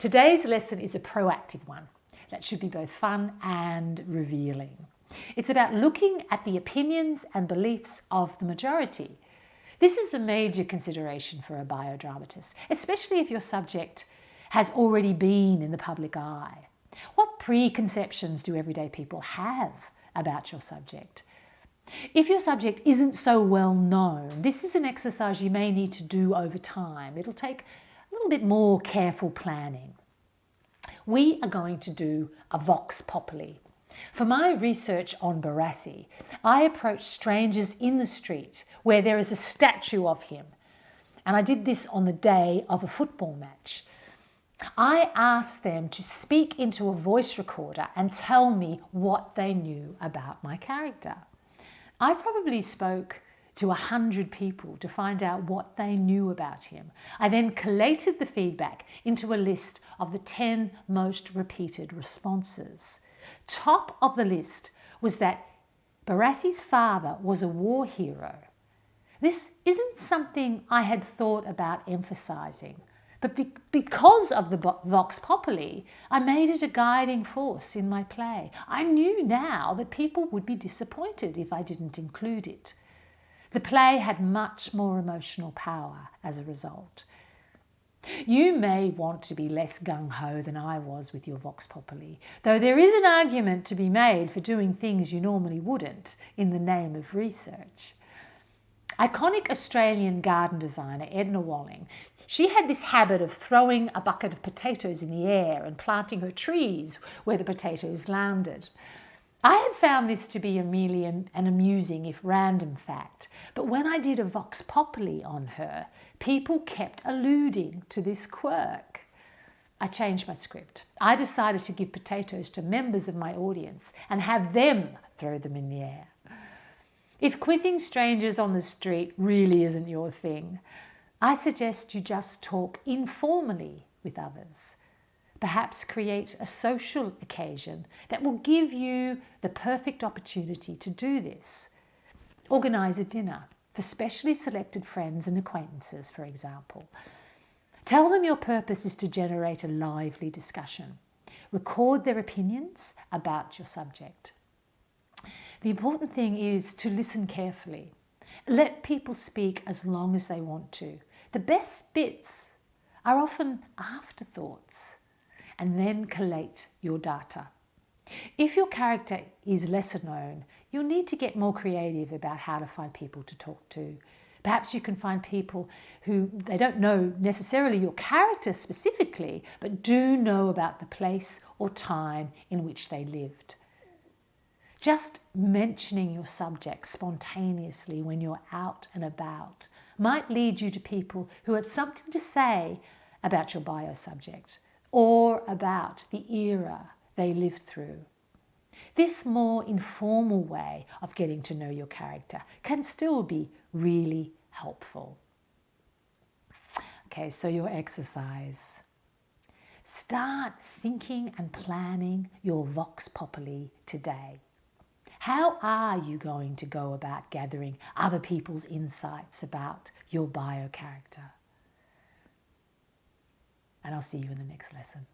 Today's lesson is a proactive one that should be both fun and revealing. It's about looking at the opinions and beliefs of the majority. This is a major consideration for a biodramatist, especially if your subject has already been in the public eye. What preconceptions do everyday people have about your subject? If your subject isn't so well known, this is an exercise you may need to do over time. It'll take a little bit more careful planning. We are going to do a vox populi. For my research on Barassi, I approached strangers in the street where there is a statue of him. And I did this on the day of a football match. I asked them to speak into a voice recorder and tell me what they knew about my character. I probably spoke to 100 people to find out what they knew about him. I then collated the feedback into a list of the 10 most repeated responses. Top of the list was that Barassi's father was a war hero. This isn't something I had thought about emphasising, but because of the vox populi, I made it a guiding force in my play. I knew now that people would be disappointed if I didn't include it. The play had much more emotional power as a result. You may want to be less gung-ho than I was with your vox populi, though there is an argument to be made for doing things you normally wouldn't in the name of research. Iconic Australian garden designer Edna Walling, she had this habit of throwing a bucket of potatoes in the air and planting her trees where the potatoes landed. I had found this to be merely an amusing, if random, fact, but when I did a vox populi on her, people kept alluding to this quirk. I changed my script. I decided to give potatoes to members of my audience and have them throw them in the air. If quizzing strangers on the street really isn't your thing, I suggest you just talk informally with others. Perhaps create a social occasion that will give you the perfect opportunity to do this. Organise a dinner for specially selected friends and acquaintances, for example. Tell them your purpose is to generate a lively discussion. Record their opinions about your subject. The important thing is to listen carefully. Let people speak as long as they want to. The best bits are often afterthoughts, and then collate your data. If your character is lesser known, you'll need to get more creative about how to find people to talk to. Perhaps you can find people who they don't know necessarily your character specifically, but do know about the place or time in which they lived. Just mentioning your subject spontaneously when you're out and about might lead you to people who have something to say about your bio subject or about the era they lived through. This more informal way of getting to know your character can still be really helpful. Okay, so your exercise. Start thinking and planning your vox populi today. How are you going to go about gathering other people's insights about your bio character? And I'll see you in the next lesson.